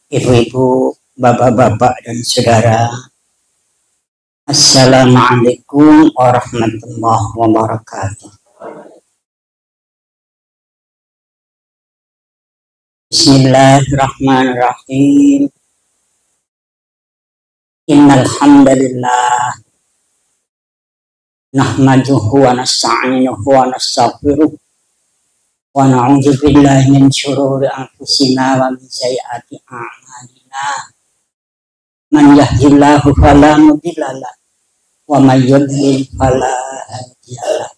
Ibu-ibu, bapak-bapak, dan saudara, Assalamualaikum warahmatullahi wabarakatuh. Bismillahirrahmanirrahim. Innal hamdalillah nahmaduhu wa nasta'inuhu wa nastaghfiruh wa na'udzu billahi min syururi anfusina wa min sayyiati a'malina. Man yahdihillahu fala mudilla lahu wa man yudlil fala hadiya lahu.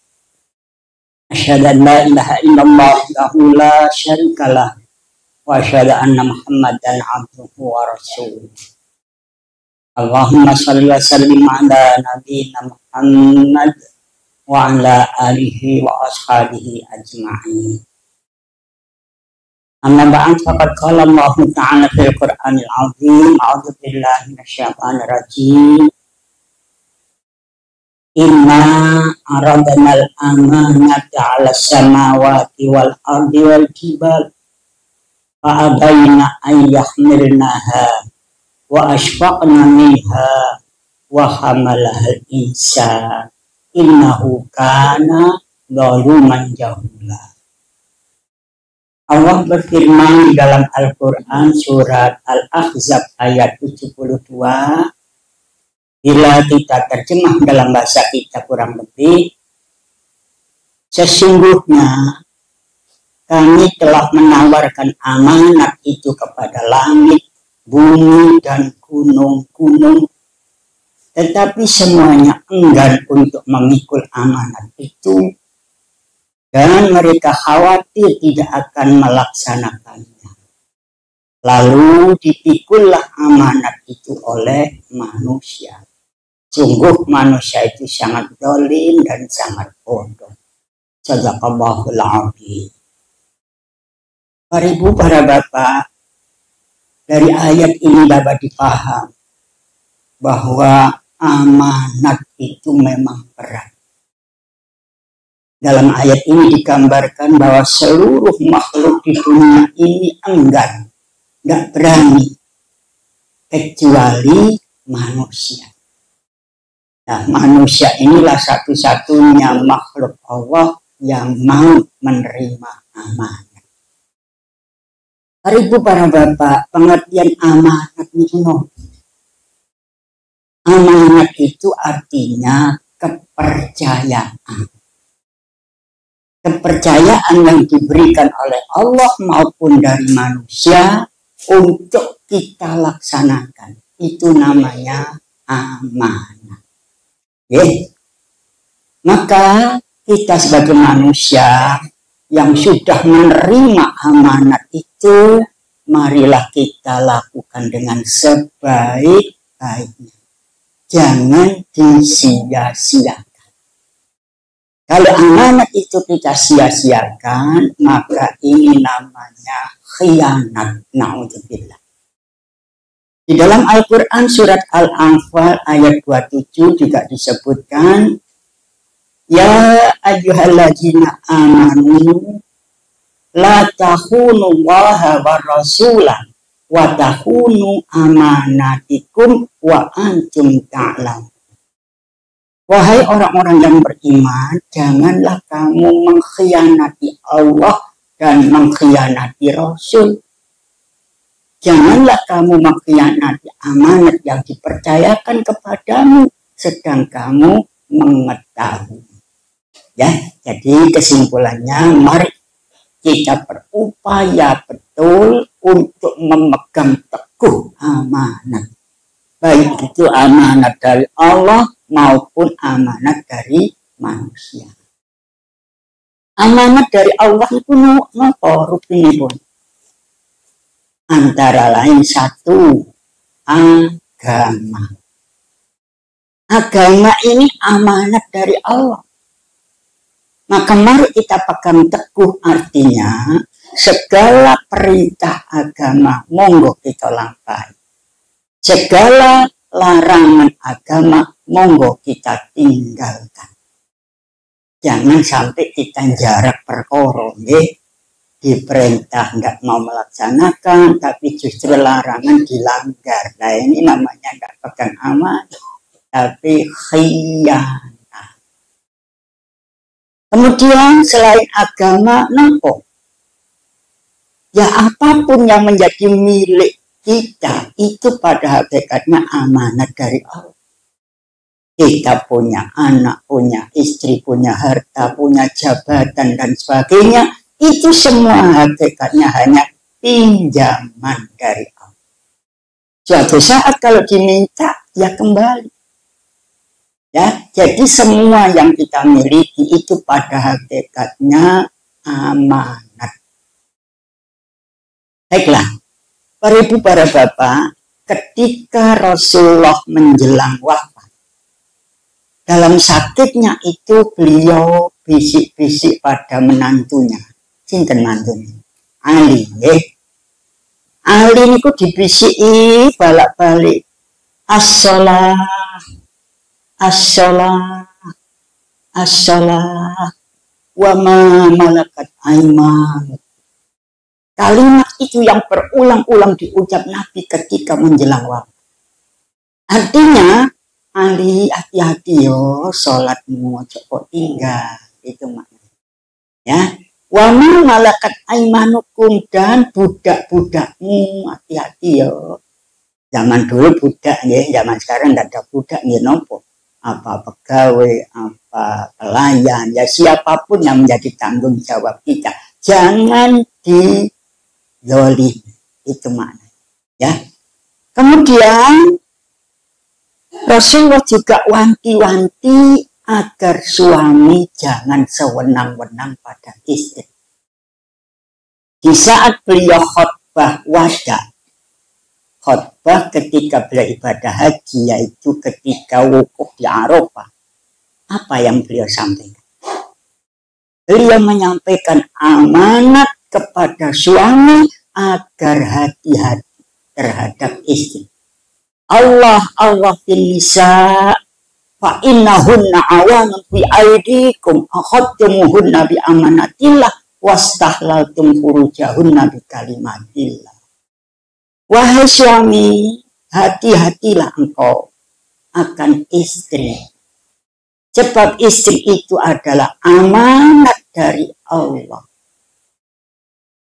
Asyhadu an la ilaha illallah wahdahu la syarika lahu wa asyhadu anna Muhammadan abduhu wa rasuluh. Allahumma shalli wa sallim ala nabiyyina Muhammad wa ala alihi wa ashabihi ajma'in. Amma ba'd, faqad qala Allah ta'ala fil Qur'anil 'azim, a'udzu billahi minasyaitonir rajim. Inna aradnal amanata 'alas samawati wal ardi wal jibal fa abayna an yahmilnaha wa ashfaqna minha wa hamalahal insan innahu kana zaluman jahula. Allah berfirman dalam Al-Quran surat Al-Ahzab ayat 72. Bila kita terjemah dalam bahasa kita kurang lebih, sesungguhnya kami telah menawarkan amanat itu kepada langit, bumi, dan gunung-gunung, tetapi semuanya enggan untuk memikul amanat itu, dan mereka khawatir tidak akan melaksanakannya. Lalu dipikullah amanat itu oleh manusia. Sungguh manusia itu sangat zalim dan sangat bodoh. Shadaqallahul adzim. Para ibu, para bapak, dari ayat ini dapat dipaham bahwa amanat itu memang berat. Dalam ayat ini digambarkan bahwa seluruh makhluk di dunia ini enggan, nggak berani, kecuali manusia. Nah, manusia inilah satu-satunya makhluk Allah yang mau menerima amanat. Para ibu, para bapak, pengertian amanat itu amanat itu artinya kepercayaan. Kepercayaan yang diberikan oleh Allah maupun dari manusia untuk kita laksanakan. Itu namanya amanat. Maka kita sebagai manusia yang sudah menerima amanat itu, marilah kita lakukan dengan sebaik-baiknya. Jangan disia-siakan. Kalau amanat itu kita sia-siakan, maka ini namanya khianat. Na'udzubillah. Di dalam Al-Quran surat Al-Anfal ayat 27 juga disebutkan, ya ayyuhalladzina amanu la takhunu Allaha wa rasulah wa takhunu amanatikum wa antum ta'lamun. Wahai orang-orang yang beriman, janganlah kamu mengkhianati Allah dan mengkhianati Rasul. Janganlah kamu mengkhianati amanat yang dipercayakan kepadamu, sedang kamu mengetahui. Ya, jadi kesimpulannya, mari kita berupaya betul untuk memegang teguh amanat. Baik itu amanat dari Allah maupun amanat dari manusia. Amanat dari Allah itu napa rupinipun? Antara lain satu, agama. Agama ini amanat dari Allah. Maka mari kita pegang teguh, artinya segala perintah agama monggo kita lampahi. Segala larangan agama monggo kita tinggalkan. Jangan sampai kita jarak perkara, nggih. diperintah nggak mau melaksanakan, tapi justru larangan dilanggar. Nah ini namanya nggak pegang amanah, tapi khianat. Kemudian selain agama, nopo? Ya apapun yang menjadi milik kita itu pada hakikatnya amanat dari Allah. Kita punya anak, punya istri, punya harta, punya jabatan dan sebagainya. Itu semua hakikatnya hanya pinjaman dari Allah. Suatu saat kalau diminta, ya kembali. Ya, jadi semua yang kita miliki itu pada hakikatnya amanat. Baiklah, para ibu, para bapak, ketika Rasulullah menjelang wafat, dalam sakitnya itu beliau bisik-bisik pada menantunya. Sinten mantunya? Ali. Ali niku dibisiki balak-balik. As-shalah, as-shalah, as-shalah, wa ma malakat aiman. Kalimat itu yang berulang-ulang diucap Nabi ketika menjelang wafat. Artinya, Ali, hati-hati yo, sholatmu kok tinggal, itu maknanya. Ya, wa ma malakat aimanukum, dan budak-budakmu, hati-hati yo. Zaman dulu budak ya, zaman sekarang tidak ada budak ya, nopo. Apa pegawai, apa pelayan, ya siapapun yang menjadi tanggung jawab kita, jangan dizolimi, itu maknanya. Ya, kemudian Rasulullah juga wanti-wanti agar suami jangan sewenang-wenang pada istri. Di saat beliau khutbah wada, khutbah ketika beliau ibadah haji, yaitu ketika wukuf di Arafah, apa yang beliau sampaikan? Beliau menyampaikan amanat kepada suami agar hati-hati terhadap istri. Allah fil nisa fa innahunna awanun fi aidikum akhadtumuhunna bi amanatillah wastahlaltum furujahunna bi kalimatillah. Wahai suami, hati-hatilah engkau akan istri, sebab istri itu adalah amanat dari Allah.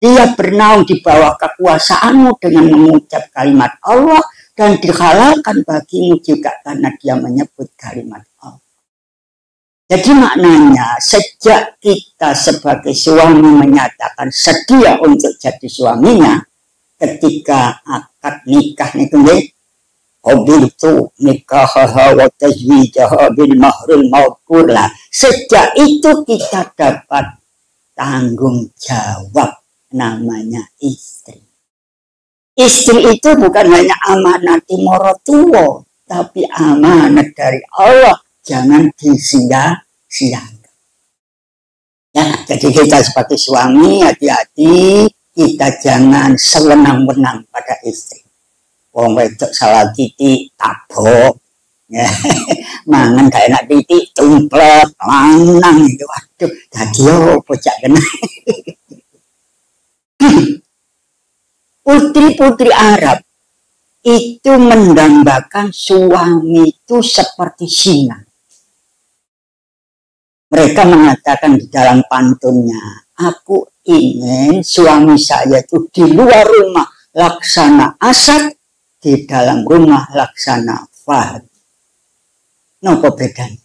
Dia bernaung di bawah kekuasaanmu dengan mengucap kalimat Allah, dan dihalalkan bagimu juga karena dia menyebut kalimat Allah. Jadi maknanya, sejak kita sebagai suami menyatakan sedia untuk jadi suaminya, ketika akad nikah itu qabiltu nikahaha wa tazwijaha bil mahril mawqur, sejak itu kita dapat tanggung jawab, namanya istri. Istri itu bukan hanya amanat morotuwo, tapi amanat dari Allah, jangan disia-siakan. Ya, jadi kita sebagai suami hati-hati, kita jangan sewenang-wenang pada istri. Wong wedok salah titik tabok, ya. Mangan gak enak titik tumplek, lanang itu, waduh, jadi bocah kena. Putri-putri Arab itu mendambakan suami itu seperti singa. Mereka mengatakan di dalam pantunnya, aku ingin suami saya itu di luar rumah laksana Asad, di dalam rumah laksana Fahad. Apa bedanya?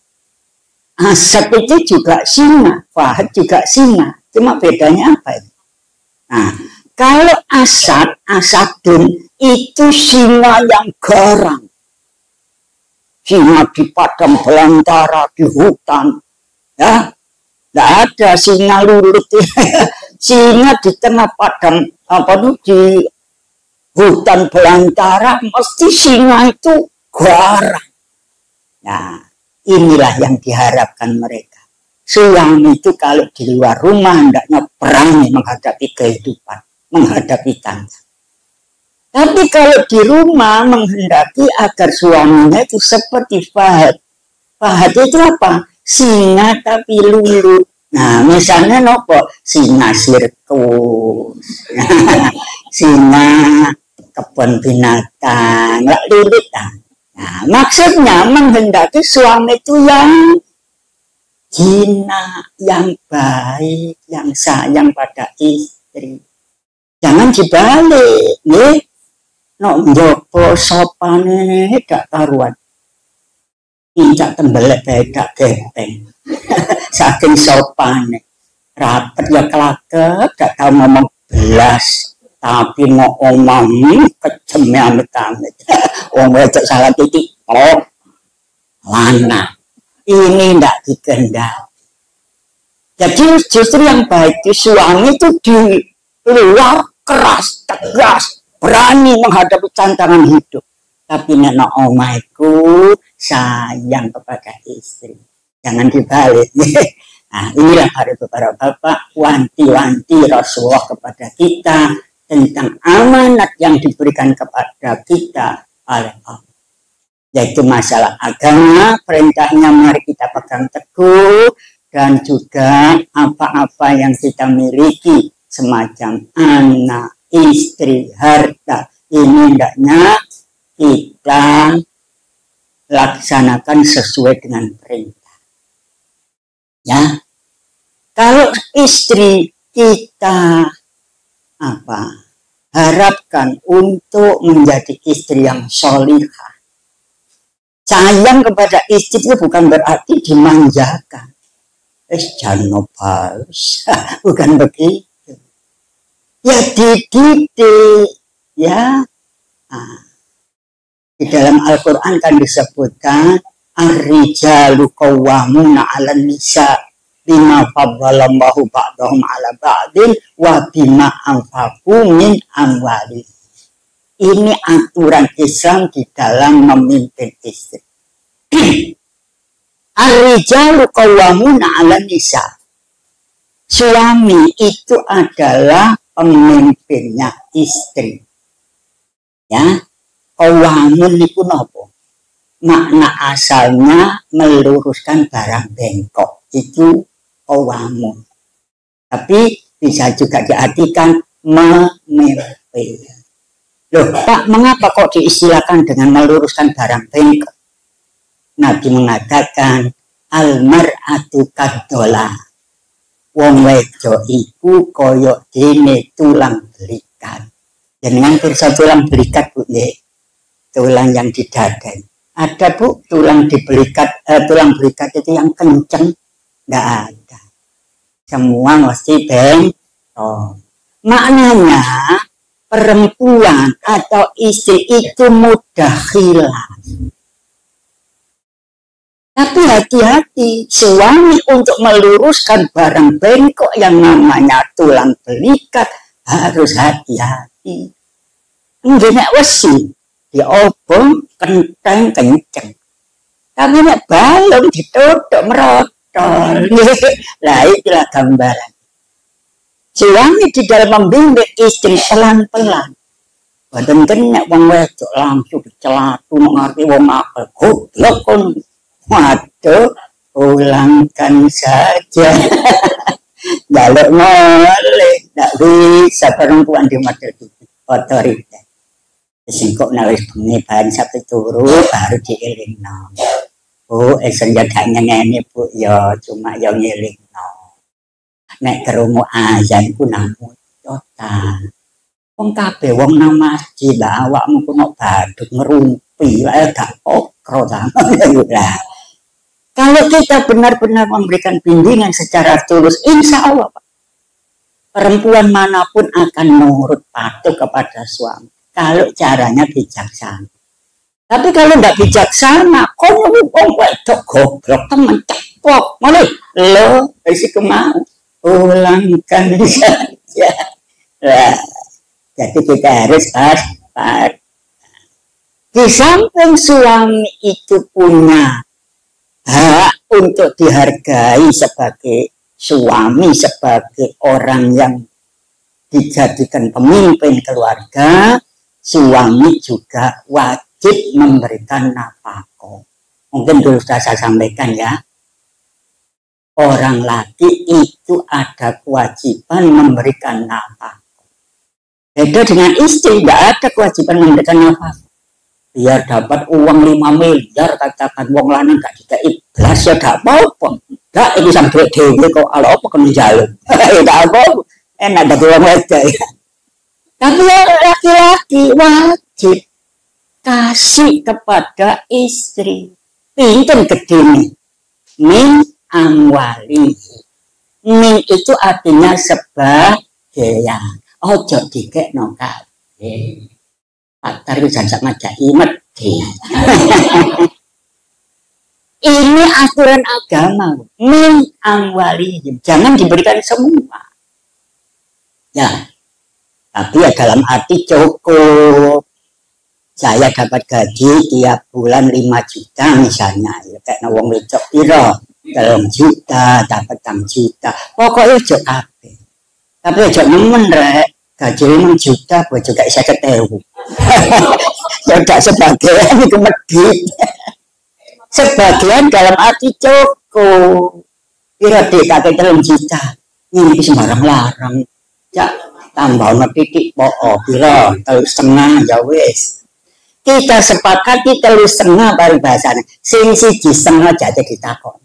Asad itu juga singa, Fahad juga singa. Cuma bedanya apa itu? Nah, kalau Asadun itu singa yang garang. Singa di padang belantara, di hutan. Ya, tidak ada singa lulut. Singa di tengah padang, di hutan belantara, mesti singa itu garang. Nah, inilah yang diharapkan mereka. Suami itu kalau di luar rumah hendaknya berani menghadapi kehidupan, menghadapi tangga. Tapi kalau di rumah menghendaki agar suaminya itu seperti Fahad. Fahad itu apa? Singa tapi lulu. Nah, misalnya nopo singa sirkus, singa kebun binatang, nggak lilit. Nah, maksudnya menghendaki suami itu yang jinak, yang baik, yang sayang pada istri. Jangan dibalik, nih. No, jopo sopane gak karuan. Injak tembelek beda gepeng. Saking sopane. Rapet ya kelakep, gak tau ngomong belas. Tapi mau omong kecemnya amit-amit. Wong wedok salah titik. Oh, lana. Ini ndak dikendali. Jadi justru yang baik itu suami itu di luar keras, tegas, berani menghadapi tantangan hidup. Tapi nenek omaiku sayang kepada istri. Jangan dibalik. Nah, inilah para bapak wanti-wanti Rasulullah kepada kita tentang amanat yang diberikan kepada kita oleh Allah. Yaitu masalah agama, perintahnya mari kita pegang teguh, dan juga apa-apa yang kita miliki, semacam anak, istri, harta, ini hendaknya kita laksanakan sesuai dengan perintah. Ya, kalau istri kita harapkan untuk menjadi istri yang sholihah, sayang kepada istri itu bukan berarti dimanjakan. Jangan balas, bukan begitu. Ya dididik, ya. Di dalam Al-Quran kan disebutkan ar-rijalu qawwamuna 'alan nisa bima faddalallahu ba'dahum 'ala ba'din wa bima anfaqu min amwalihim. Ini aturan Islam di dalam memimpin istri. Ar-rijalu qawwamuna 'alan nisa. Suami itu adalah pemimpinnya istri. Ya, qawwamun niku napa? Makna asalnya meluruskan barang bengkok. Itu qawwamun. Tapi bisa juga diartikan memimpin. Loh, Pak, mengapa kok diistilahkan dengan meluruskan barang bengkok? Nabi mengatakan, al-mar'atu kaddola. Wong wedok iku koyok dene tulang belikat. Jenengan pirsa tulang belikat, Bu, ya? Tulang yang didadai. Ada, Bu, tulang dibelikat, tulang belikat itu yang kenceng? Nggak ada. Semua mesti bengkok. Maknanya, perempuan atau istri itu mudah khilaf. Tapi hati-hati, suami untuk meluruskan barang bengkok yang namanya tulang belikat harus hati-hati. Enggak wesi, diobong kenteng kenceng. Tapi nek balung ditutup merotol. Lah itulah gambaran. Suami di dalam membimbing istri pelan-pelan. Badan kena wong wedok langsung dicelatu mengerti wong akal. Goblok kon. Waduh, ulangkan saja. Jaluk moleh, tak bisa perempuan di mata otoritas. Singkok nawis bengi bahan satu turu baru dielingno. Bu, senjatanya ngene Bu, ya cuma yang ngelingno. Nek kerungu azan ku nang mucotan. Wong kabeh wong nang masjid lah awakmu ku nok badut ngerumpi wae gak okro ta. Kalau kita benar-benar memberikan bimbingan secara tulus, insya Allah Pak, perempuan manapun akan nurut patuh kepada suami. Kalau caranya bijaksana. Tapi kalau nggak bijaksana, kok wong wedok goblok temen cepok, malah lo isi kemau. Ulangkan saja. Nah, jadi kita harus pas. Di samping suami itu punya hak untuk dihargai sebagai suami, sebagai orang yang dijadikan pemimpin keluarga, suami juga wajib memberikan nafkah. Mungkin dulu sudah saya sampaikan ya. orang laki itu ada kewajiban memberikan nafkah. Beda dengan istri, tidak ada kewajiban memberikan nafkah. Biar dapat uang 5 miliar, katakan uang lanang gak dikei belas ya gak apa-apa. Gak, itu sampai dewe kok kalau apa kena jalur. Gak apa-apa, enak dari uang aja ya. Tapi laki-laki wajib kasih kepada istri. Pinten gede nih. Min amwali. Min itu artinya sebagian. Ojo dikekno kabeh. Pakar itu jangan ngajaki medhi. Ini aturan agama. Min amwalihim. Jangan diberikan semua. Ya. Tapi ya dalam arti cukup. Saya dapat gaji tiap bulan 5 juta misalnya. Ya, kayak wong wedok piro 3 juta, dapat 6 juta. Pokoknya ojo kabeh. Tapi ojo nemen rek. Gaji 5 juta, gue juga bisa ketemu. Ya gak sebagian itu medit. Sebagian dalam arti cukup. Kira kakek 3 juta. Ini sembarang larang. Ya tambah titik pokok. Kira 3,5 ya wis. Kita sepakati 3,5 paribasane. Sing siji setengah jatuh ditakon.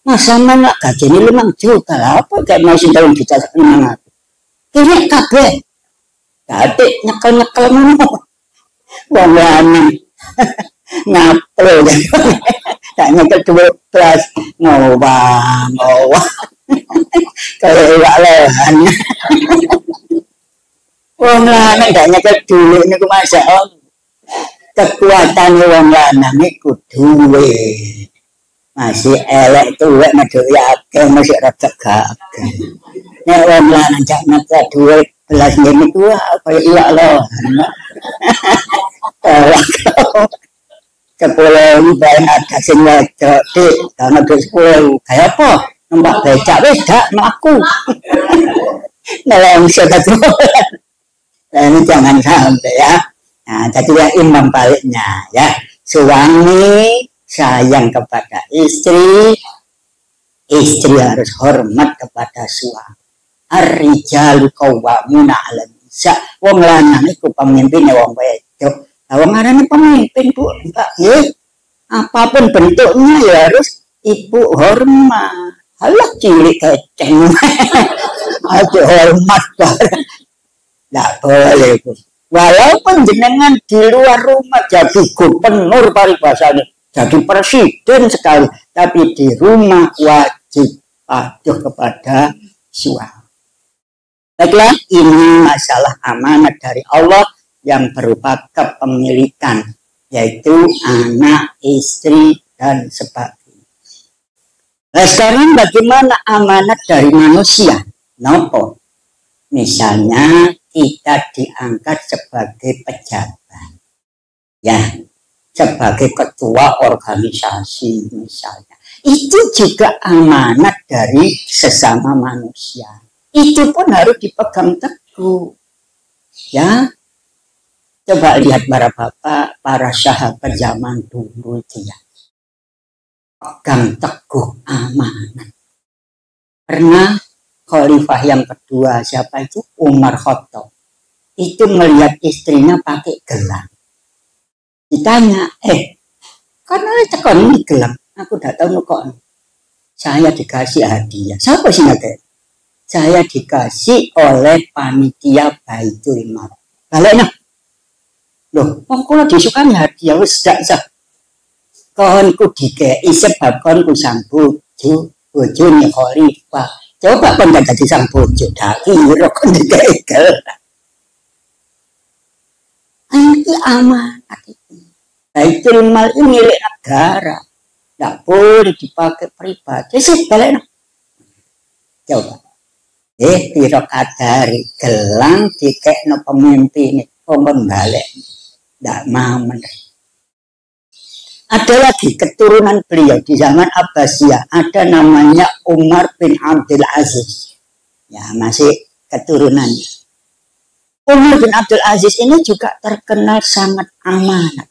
Masa mana gaji ini 5 juta lah. Apa kayak masih 3 juta setengah. Kini kabeh tapi nyekel-nyekel ngono. Wong lanang ngaplo tak nyekel 12 ngowah. Kalau iwak lohan. Wong lanang tak nyekel dulu niku masak. Kekuatan wong lanang iku duwe. Masih elek tuwek medhoi akeh masih rada gagah. Nek wong lanang jak nyekel duwe belas ngene ku kaya iwak lohan. Kepulauan bae ada sing wedok dik, ana dhuwit 10.000. Kaya apa? Numpak becak wis gak mlaku. Nelongso dadi. Nah, ini jangan sampai ya. Nah, jadi yang imbang baliknya ya. Suami sayang kepada istri, istri harus hormat kepada suami. Ar-rijalu qawwamuna 'alan nisa. Wong lanang iku pemimpine wong wedok. Lah wong arane pemimpin, Bu. Mbak, nggih. Apapun bentuknya ya harus ibu hormat. Halah cilik keceng. Aja hormat. Enggak boleh, Bu. Walaupun jenengan di luar rumah jadi gubernur paribasane, jadi presiden sekali, tapi di rumah wajib patuh kepada suami. Baiklah, ini masalah amanat dari Allah yang berupa kepemilikan, yaitu anak, istri, dan sebagainya. Nah, sekarang bagaimana amanat dari manusia? Nopo? Misalnya kita diangkat sebagai pejabat, ya, sebagai ketua organisasi misalnya. Itu juga amanat dari sesama manusia. Itu pun harus dipegang teguh. Ya, coba lihat para bapak, para sahabat zaman dulu itu ya. Pegang teguh amanat. Pernah khalifah yang kedua, siapa itu? Umar Khattab. Itu melihat istrinya pakai gelang. Ditanya, karena tekan ini gelang. Aku udah tahu kok. Saya dikasih hadiah. Siapa sih nggak? Saya dikasih oleh panitia Baitul Mal. Baliknya, loh, kalau disukani hadiah, wis gak sah. Konku dikei sebab konku sang bojo nih khalifah. Coba kon gak jadi sang bojo, dak kira kon dikei gelang. Ini amanat itu. Baitul Mal ini milik negara. Tidak boleh dipakai pribadi. Sih baliknya. Coba. Piro kadari gelang dikekno pemimpin kompon balik. Tidak mau menerima. Ada lagi keturunan beliau di zaman Abbasiyah. Ada namanya Umar bin Abdul Aziz. Ya, masih keturunannya. Umar bin Abdul Aziz ini juga terkenal sangat amanat.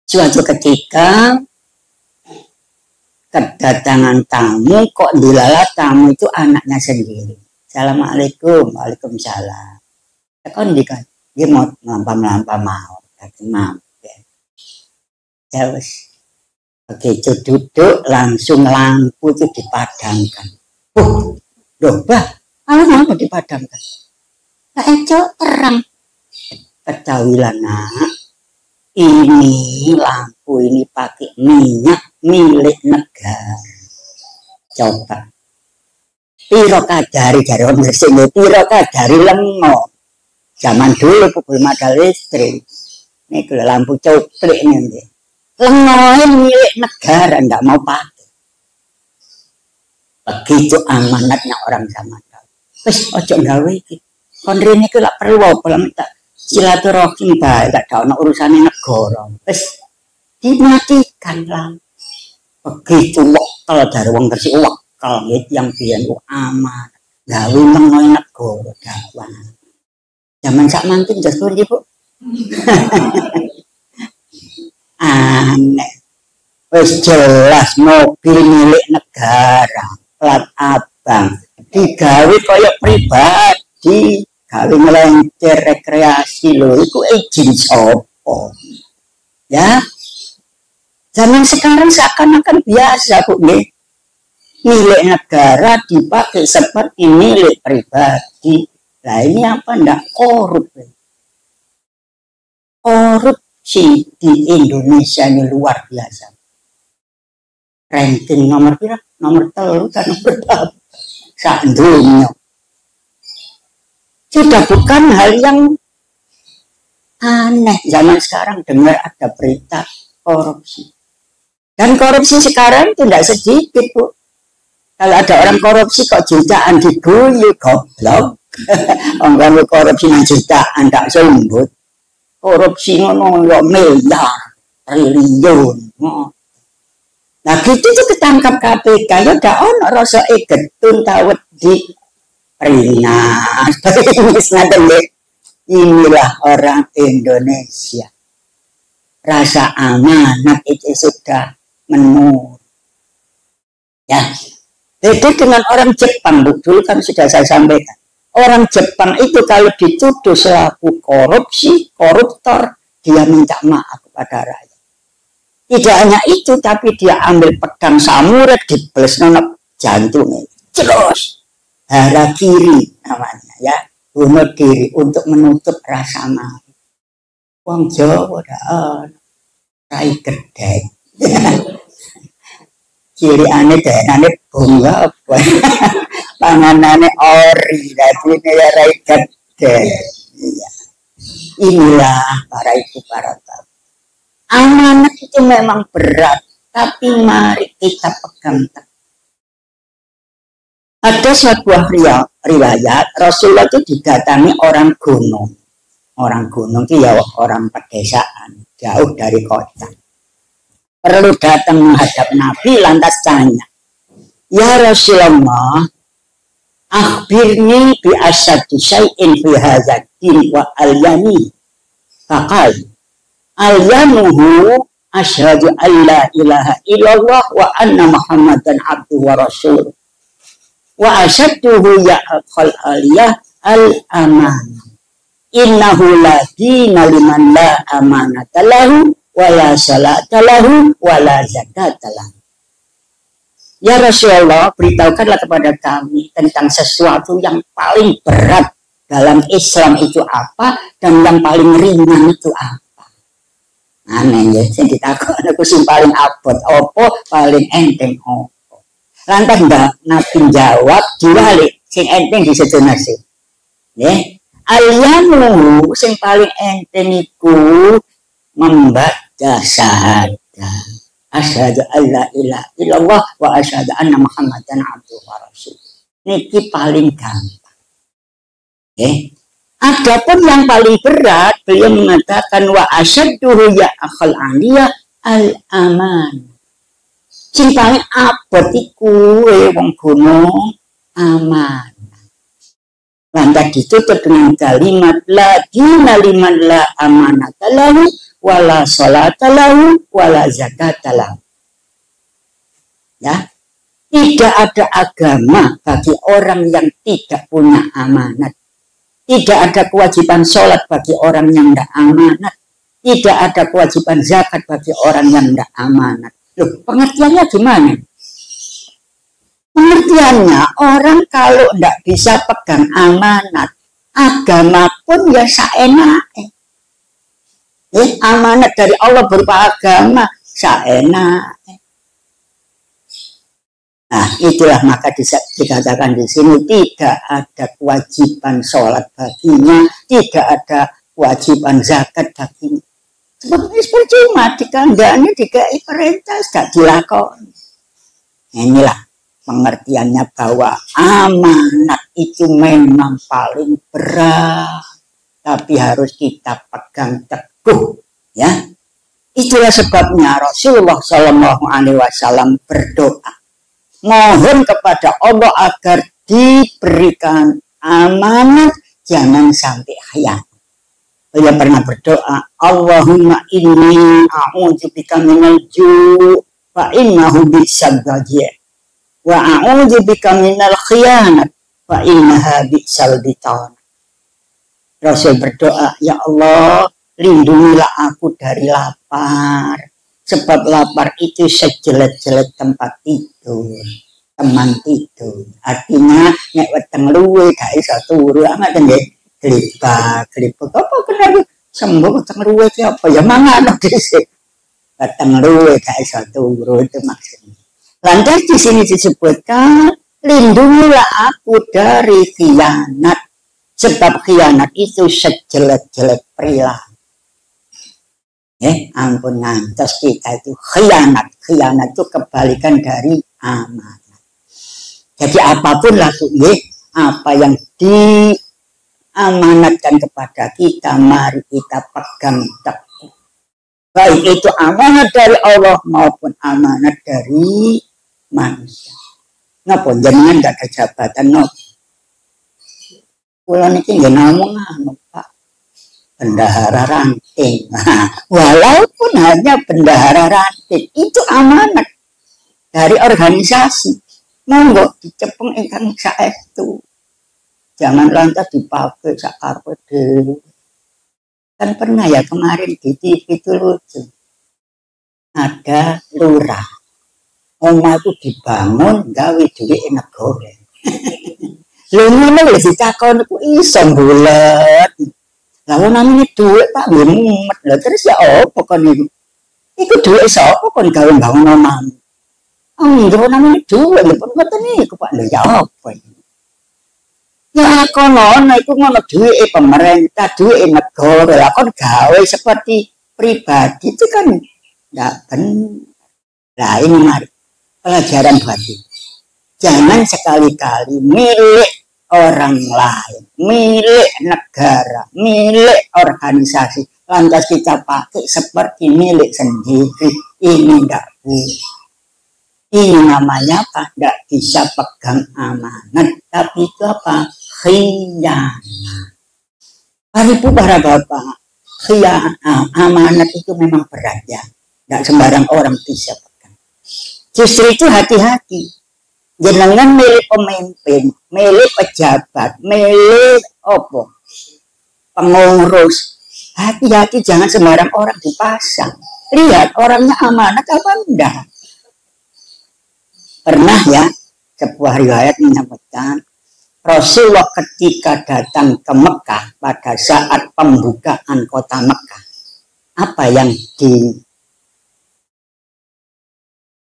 Suatu ketika kedatangan tamu kok dilala tamu itu anaknya sendiri. Assalamualaikum, waalaikumsalam. Kan dia mau melampah mau, mampir. Terus begitu duduk langsung lampu itu dipadamkan. Loh, bah, mau dipadamkan? Pak Eco terang. Ketahuilah nak, ini lampu ini pakai minyak milik negara. Coba. Piro kadari dari orang sini, piro kadari lengo. Zaman dulu belum ada listrik. Ini kalau lampu coklik ini. Lengo milik negara, enggak mau pakai. Begitu amanatnya orang zaman dulu. Wes ojo gawe iki. Kon rene iku lak perlu apa minta silaturahim bae, gak ada urusane negara. Wes dimatikan lampu. Begitu wakal dari wong Gresik wakal yang biyen aman. Gawe lengo negara dakwah. Zaman sak mangkin jas pundi, Bu? Aneh. Wis jelas mobil milik negara, plat abang, digawe koyo pribadi, gawe melencer rekreasi lho, iku izin sopo. Ya. Zaman sekarang seakan-akan biasa, Bu, nggih. Milik negara dipakai seperti milik pribadi. Nah ini apa ndak korup? Korupsi di Indonesia ini luar biasa. Ranking nomor berapa? Nomor 3 kan nomor berapa? Sak dunia. Sudah bukan hal yang aneh zaman sekarang dengar ada berita korupsi. Dan korupsi sekarang itu tidak sedikit, Bu. Kalau ada orang korupsi kok jutaan diguyu, goblok. Orang korupsi yang jutaan tak sembut. Korupsi ngono ya miliar, triliun. Nah gitu tuh ketangkap KPK ya gak ono rasa getun tawet di Rinas. Inilah orang Indonesia. Rasa amanat itu sudah menurun. Ya. Beda dengan orang Jepang, Bu. Dulu kan sudah saya sampaikan. Orang Jepang itu kalau dituduh selaku korupsi, koruptor, dia minta maaf kepada rakyat. Tidak hanya itu, tapi dia ambil pedang samurai, dibeles nonok jantungnya. Terus, harakiri namanya, ya. Bunuh diri untuk menutup rasa maaf. Wong Jawa dah, rai gedek. Ciri aneh aneh bunga apa? Panganane ori, tapi ya rai gede. Iya. Inilah para ibu para bapak. Amanat itu memang berat, tapi mari kita pegang teguh. Ada sebuah riwayat Rasulullah itu didatangi orang gunung. Orang gunung itu ya orang pedesaan, jauh dari kota. Perlu datang menghadap Nabi lantas tanya, ya Rasulullah, akhbirni bi asyaddi syai'in fi hadzal din wa alyani. Faqal alyanuhu asyhadu an la ilaha illallah wa anna Muhammadan abduhu wa rasuluh. Wa asyadduhu ya'qal aliyah al-aman. Innahu la dina liman la amanata lahu wa la salata lahu wa la zakata lahu. Ya Rasulullah, beritahukanlah kepada kami tentang sesuatu yang paling berat dalam Islam itu apa dan yang paling ringan itu apa. Aneh ya, sing ditakon aku sing paling abot opo, paling enteng opo. Lantas Nabi jawab diwalik sing enteng disedonase. Nggih. Alyamu sing paling enteng iku membaca syahadat. Asyhadu an la ilaha illallah wa asyhadu anna Muhammadan abduhu wa rasuluh. Niki paling gampang. Adapun yang paling berat beliau mengatakan wa asyadduhu ya akhal aliyah al-aman. Sing paling abot iku wong gunung aman. Lantas ditutup dengan kalimat la dina liman la amanata lahu wala salata lahu wala zakata lahu. Ya, tidak ada agama bagi orang yang tidak punya amanat. Tidak ada kewajiban sholat bagi orang yang tidak amanat. Tidak ada kewajiban zakat bagi orang yang tidak amanat. Loh, pengertiannya gimana? Pengertiannya, orang kalau tidak bisa pegang amanat, agama pun ya saenake. Amanat dari Allah berupa agama, saenake. Nah, itulah maka dikatakan di sini tidak ada kewajiban sholat baginya, tidak ada kewajiban zakat baginya. Sebab percuma dikandani, dikai perintah, tidak dilakoni. Inilah pengertiannya bahwa amanat itu memang paling berat, tapi harus kita pegang teguh, ya. Itulah sebabnya Rasulullah SAW berdoa, mohon kepada Allah agar diberikan amanat, jangan sampai khianat. Beliau pernah berdoa, Allahumma inni a'udzubika minal ju' fa innahu bi'sal ghadiyah. Wa a'udzubika minal khiyanat fa innaha bi'sal bitan. Rasul berdoa, ya Allah, lindungilah aku dari lapar. Sebab lapar itu sejelek-jelek tempat tidur, teman tidur. Artinya, nek weteng luwe gak iso turu, amat nggih. Gelibak apa benar sembuh weteng luwe ki apa ya mangan dhisik. Weteng luwe gak iso turu itu maksudnya. Lantas di sini disebutkan, lindungilah aku dari khianat. Sebab khianat itu sejelek-jelek perilaku. Ampun ngantos kita itu khianat. Khianat itu kebalikan dari amanat. Jadi apapun laku apa yang diamanatkan kepada kita, mari kita pegang teguh. Baik itu amanat dari Allah maupun amanat dari manusia. Napa jenengan gak ada jabatan napa? Kula niki nggih namung Pak. Bendahara ranting. Walaupun hanya bendahara ranting, itu amanat dari organisasi. Monggo dicepeng ingkang saestu. Jangan lantas dipakai sakarepe dhewe. Kan pernah ya kemarin di TV itu lucu. Ada lurah. Omah itu dibangun gawe duit negara. Lho ngono lho ditakon ku iso bulet. Lah namanya duit Pak nggih mumet. Lah terus ya apa kon niku? Iku duit sapa kon gawe bangun omah? Nggih namanya duit lho mboten niku Pak. Lho ya apa iki? Ya kono iku ngono duit pemerintah, duit negara. Lah kon gawe seperti pribadi itu kan enggak benar. Nah ini mari pelajaran buat kita. Jangan sekali-kali milik orang lain, milik negara, milik organisasi, lantas kita pakai seperti milik sendiri. Ini enggak boleh. Ini namanya apa? Enggak bisa pegang amanat, tapi itu apa? Khianat. Para bapak, khianat, amanat itu memang berat ya. Enggak sembarang orang bisa pegang. Justru itu hati-hati. Jenengan milik pemimpin, milik pejabat, milik apa? Pengurus. Hati-hati jangan sembarang orang dipasang. Lihat orangnya amanat apa enggak. Pernah ya, sebuah riwayat menyebutkan Rasulullah ketika datang ke Mekah pada saat pembukaan kota Mekah. Apa yang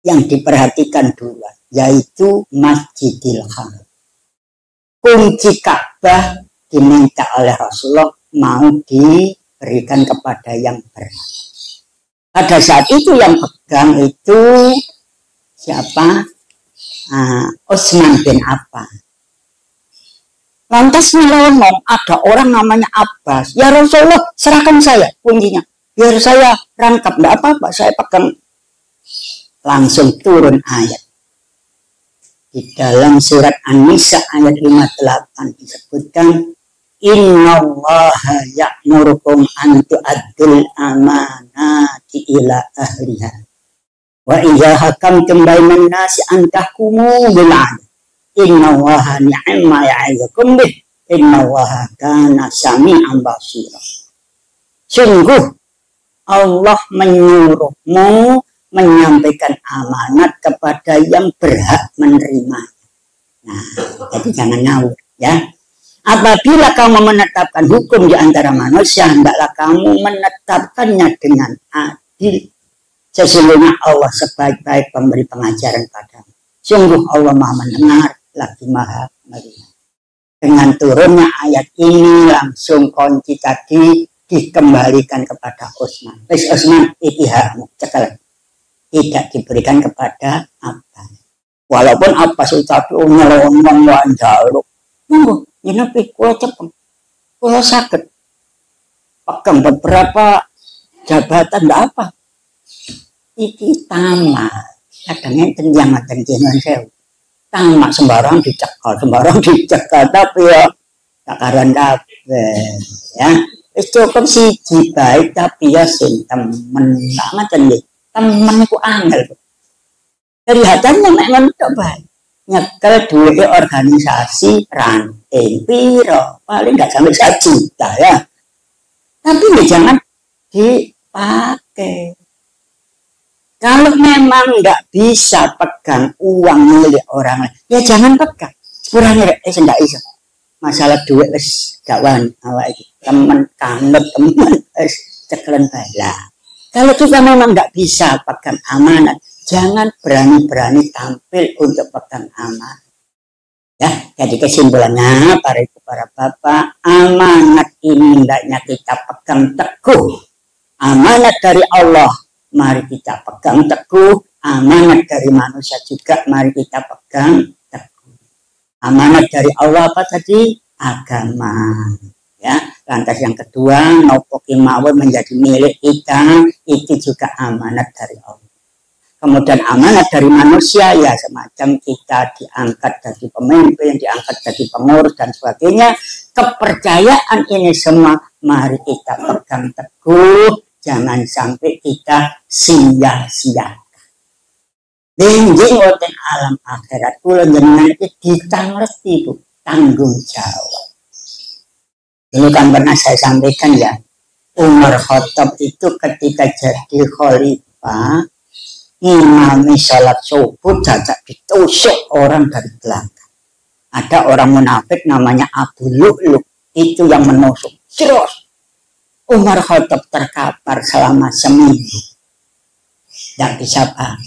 diperhatikan dulu? Yaitu Masjidil Haram. Kunci Ka'bah diminta oleh Rasulullah mau diberikan kepada yang berhak. Pada saat itu yang pegang itu siapa? Utsman bin Affan. Lantas ngomong ada orang namanya Abbas. Ya Rasulullah serahkan saya kuncinya. Biar saya rangkap, enggak apa-apa, saya pegang. Langsung turun ayat. Di dalam surat An-Nisa ayat 58 disebutkan innallaha ya'murukum an tu'addul amanati ila ahliha Wa idza hakamtum bainan nasi an tahkumu bil 'adl. Innallaha ni'ma ya'idukum bih. Innallaha kana sami'an basira. Sungguh Allah menyuruhmu menyampaikan amanat kepada yang berhak menerima. Nah, jadi jangan ngawur ya. Apabila kamu menetapkan hukum di antara manusia, hendaklah kamu menetapkannya dengan adil. Sesungguhnya Allah sebaik-baik pemberi pengajaran padamu. Sungguh Allah Maha mendengar lagi Maha melihat. Dengan turunnya ayat ini langsung kunci tadi dikembalikan kepada Utsman. Utsman itu hakmu, cekel. Tidak diberikan kepada Abbas. Walaupun Abbas itu nyelonong wanjaluk. Monggo, nyepi kula cepet. Kula sakit. Pegang beberapa jabatan ndak apa. Iki tamat. Kadang enten yang ngaten jenengan sewu. Tamat sembarang dicekal, tapi ya takaran kabeh ya. Wis cukup siji baik tapi ya sing temen ngaten nggih. Temen ku angel. Kelihatannya memang tidak baik. Nyekel duit organisasi ranting piro paling nggak sampai 1 juta ya. Tapi jangan dipakai. Kalau memang nggak bisa pegang uang milik orang lain, ya jangan pegang. Sepurane tidak iso. Masalah duit wis gawan awak iki. Temen kanut temen wis ceklen bae. Kalau kita memang nggak bisa pegang amanat, jangan berani-berani tampil untuk pegang amanat. Ya, jadi kesimpulannya para bapak, amanat ini hendaknya kita pegang teguh. Amanat dari Allah, mari kita pegang teguh. Amanat dari manusia juga, mari kita pegang teguh. Amanat dari Allah apa tadi? Agama. Ya, lantas yang kedua, nopo kimawon menjadi milik kita, itu juga amanat dari Allah. Kemudian amanat dari manusia, ya semacam kita diangkat jadi pemimpin, diangkat jadi pengurus dan sebagainya. Kepercayaan ini semua mari kita pegang teguh, jangan sampai kita sia-siakan. Benjing wonten alam akhirat kula jenengan iki ditanglesti Bu, tanggung jawab. Ini kan pernah saya sampaikan ya, Umar Khattab itu ketika jadi khalifah, imami sholat subuh jajak ditusuk orang dari belakang. Ada orang munafik namanya Abu Lu'lu', itu yang menusuk. Terus Umar Khattab terkapar selama seminggu. Tidak bisa paham.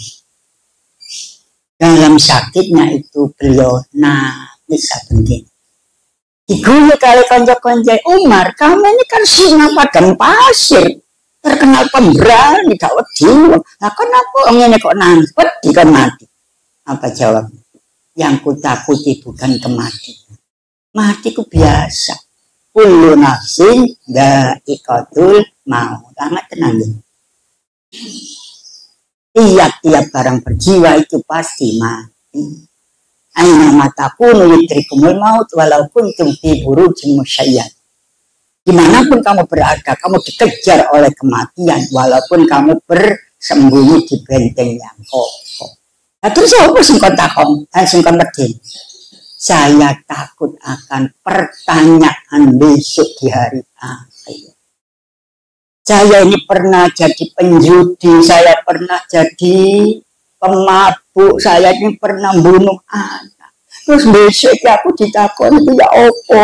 Dalam sakitnya itu beliau nangis begini. Diguyur kali konco-konco, Umar, kamu ini kan singa padang pasir, terkenal pemberani, gak wedi. Nah, kenapa ini kok nangis? Wedi kan mati. Apa jawab? Yang ku takuti bukan kematian. Mati ku biasa. Kullu nafsin dha'iqatul maut. Sangat tenang. Tiap-tiap barang berjiwa itu pasti mati. Aina matakunu yudrikumul maut walau kuntum fi burujin musyayyad. Dimanapun kamu berada, kamu dikejar oleh kematian walaupun kamu bersembunyi di benteng yang kokoh. Nah, terus apa sing kon takon? Sing kon medhi. Saya takut akan pertanyaan besok di hari akhir. Saya ini pernah jadi penjudi, saya pernah jadi pemabuk, saya ini pernah bunuh anak. Terus besok aku ditakon itu ya opo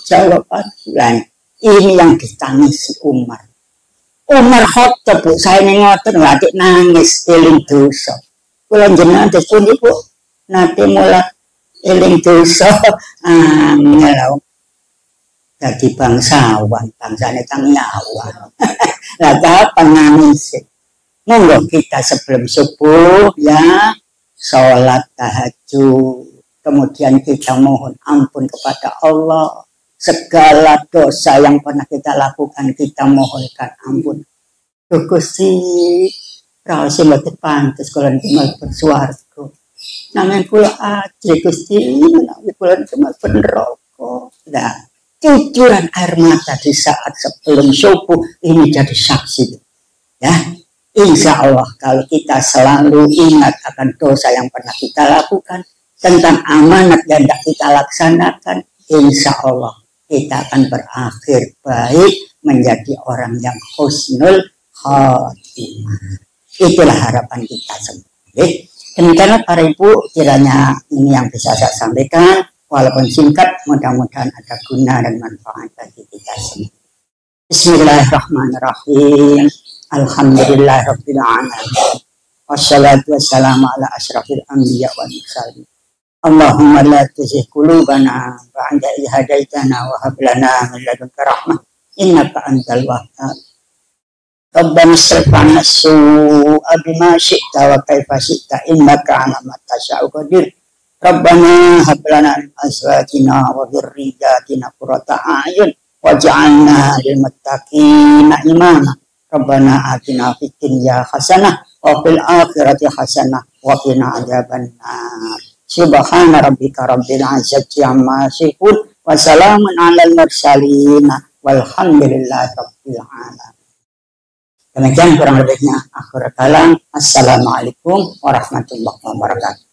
jawaban bulan. Ini yang ditangisi Umar. Umar Khattab, Bu, saya ini ngotot nggak nangis eling dosa. Kula jenengan dipun ibu nate mulai eling dosa angel. Jadi bangsawan, bangsane tang nyawa. Lah kapan nangis? Monggo kita sebelum subuh ya sholat tahajud, kemudian kita mohon ampun kepada Allah, segala dosa yang pernah kita lakukan kita mohonkan ampun. Gusti raos mboten pantes kula mlebu swarga. Nanging kula ajri Gusti menawi kula mlebu neraka. Nah, cucuran air mata di saat sebelum subuh ini jadi saksi. Ya. Insya Allah kalau kita selalu ingat akan dosa yang pernah kita lakukan, tentang amanat yang tidak kita laksanakan, insya Allah kita akan berakhir baik, menjadi orang yang husnul khotimah. Itulah harapan kita semua. Demikianlah para ibu, kiranya ini yang bisa saya sampaikan, walaupun singkat, mudah-mudahan ada guna dan manfaat bagi kita semua. Bismillahirrahmanirrahim. Alhamdulillahirabbil alamin. Wassalatu wassalamu ala asyrafil anbiya wal mursalin. Allahumma la tuzigh qulubana ba'da idh hadaitana wa hab lana min ladunka rahmah innaka antal wahhab. Rabbana srif 'anna as-su'a bima syi'ta wa kaifa syi'ta innaka 'ala ma tasya'u qadir. Rabbana hab lana min azwajina wa dhurriyyatina qurrata a'yun waj'alna lil muttaqina imama. Rabbana atina fid dunya hasanah wa fil akhirati hasanah wa qina adzabannar. Subhana rabbika rabbil izzati amma yasifun wa salamun 'alal mursalin walhamdulillahi rabbil alamin. Demikian kurang lebihnya akhir kalam. Assalamualaikum warahmatullahi wabarakatuh.